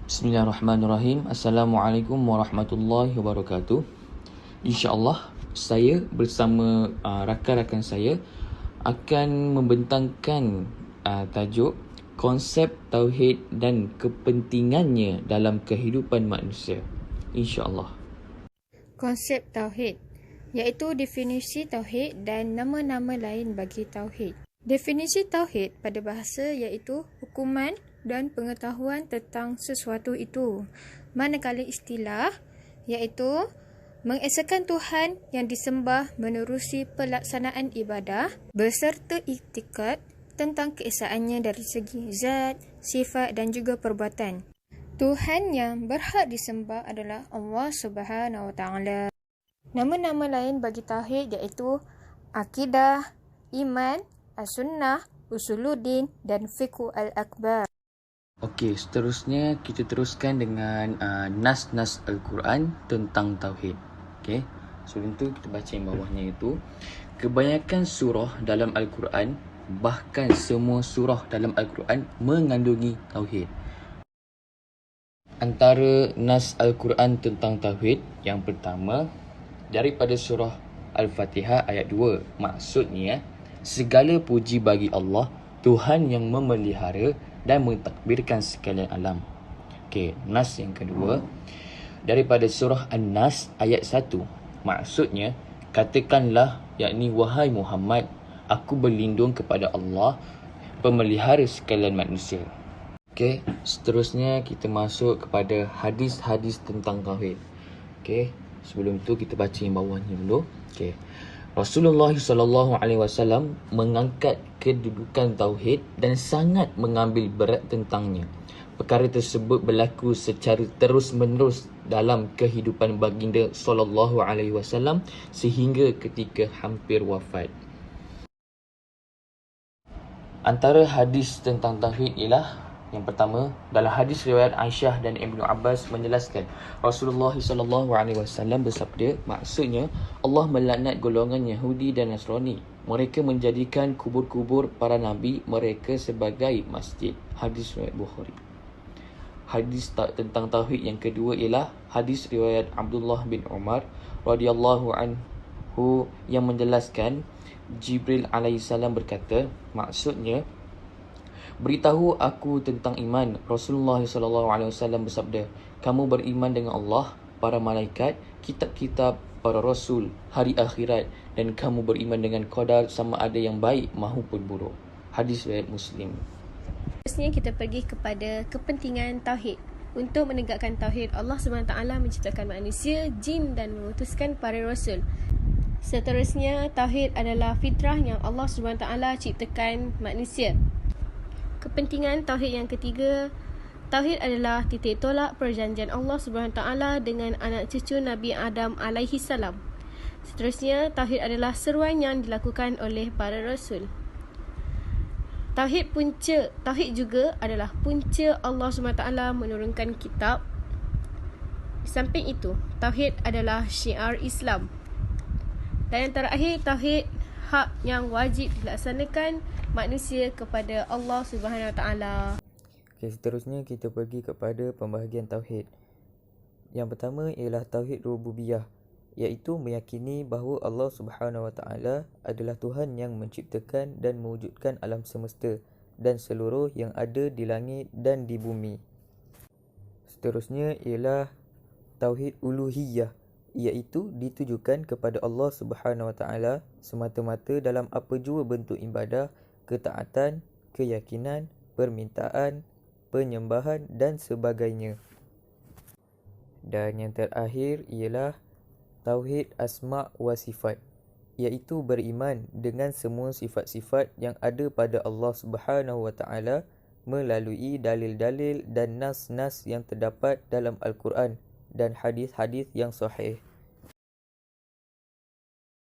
Bismillahirrahmanirrahim. Assalamualaikum warahmatullahi wabarakatuh. InsyaAllah saya bersama rakan-rakan saya akan membentangkan tajuk konsep tauhid dan kepentingannya dalam kehidupan manusia. InsyaAllah. Konsep tauhid iaitu definisi tauhid dan nama-nama lain bagi tauhid. Definisi tauhid pada bahasa iaitu hukuman dan pengetahuan tentang sesuatu itu. Manakala istilah iaitu mengesakan Tuhan yang disembah menerusi pelaksanaan ibadah beserta iktikad tentang keesaannya dari segi zat, sifat dan juga perbuatan. Tuhan yang berhak disembah adalah Allah Subhanahu Wa Taala. Nama-nama lain bagi tauhid iaitu akidah, iman, as-sunnah, usuluddin dan fiqh al-akbar. Okey, seterusnya kita teruskan dengan nas-nas Al-Quran tentang tauhid. Okey. Sebelum tu kita baca yang bawahnya itu. Kebanyakan surah dalam Al-Quran, bahkan semua surah dalam Al-Quran mengandungi tauhid. Antara nas Al-Quran tentang tauhid, yang pertama daripada surah Al-Fatihah ayat 2. Maksudnya, segala puji bagi Allah, Tuhan yang memelihara dan mentadbirkan sekalian alam. Okey, nas yang kedua daripada surah An-Nas ayat 1. Maksudnya, katakanlah, yakni wahai Muhammad, aku berlindung kepada Allah, pemelihara sekalian manusia. Okey, seterusnya kita masuk kepada hadis-hadis tentang tauhid. Okey, sebelum tu kita baca yang bawahnya dulu. Okey. Rasulullah SAW mengangkat kedudukan tauhid dan sangat mengambil berat tentangnya. Perkara tersebut berlaku secara terus-menerus dalam kehidupan baginda SAW sehingga ketika hampir wafat. Antara hadis tentang tauhid ialah yang pertama, dalam hadis riwayat Aisyah dan Ibnu Abbas menjelaskan, Rasulullah SAW bersabda, maksudnya Allah melaknat golongan Yahudi dan Nasrani. Mereka menjadikan kubur-kubur para nabi mereka sebagai masjid. Hadis riwayat Bukhari. Hadis tentang tauhid yang kedua ialah hadis riwayat Abdullah bin Umar radhiyallahu anhu yang menjelaskan Jibril alaihissalam berkata, maksudnya beritahu aku tentang iman. Rasulullah SAW bersabda, kamu beriman dengan Allah, para malaikat, kitab-kitab, para rasul, hari akhirat, dan kamu beriman dengan qadar sama ada yang baik maupun buruk. Hadis riwayat Muslim. Seterusnya kita pergi kepada kepentingan tauhid. Untuk menegakkan tauhid, Allah SWT menciptakan manusia, jin dan mengutuskan para rasul. Seterusnya, tauhid adalah fitrah yang Allah SWT ciptakan manusia. Kepentingan tauhid yang ketiga, tauhid adalah titik tolak perjanjian Allah SWT dengan anak cucu Nabi Adam alaihi salam. Seterusnya, tauhid adalah seruan yang dilakukan oleh para rasul. Tauhid juga adalah punca Allah SWT menurunkan kitab. Di samping itu, tauhid adalah syiar Islam. Dan yang terakhir, tauhid hak yang wajib dilaksanakan manusia kepada Allah Subhanahu Wa Taala. Okey, seterusnya kita pergi kepada pembahagian tauhid. Yang pertama ialah tauhid rububiyah, iaitu meyakini bahawa Allah Subhanahu Wa Taala adalah Tuhan yang menciptakan dan mewujudkan alam semesta dan seluruh yang ada di langit dan di bumi. Seterusnya ialah tauhid uluhiyah, iaitu ditujukan kepada Allah Subhanahu Wa Taala semata-mata dalam apa jua bentuk ibadah, ketaatan, keyakinan, permintaan, penyembahan dan sebagainya. Dan yang terakhir ialah tauhid asma' wa sifat, iaitu beriman dengan semua sifat-sifat yang ada pada Allah Subhanahu Wa Taala melalui dalil-dalil dan nas-nas yang terdapat dalam Al-Quran dan hadis-hadis yang sahih.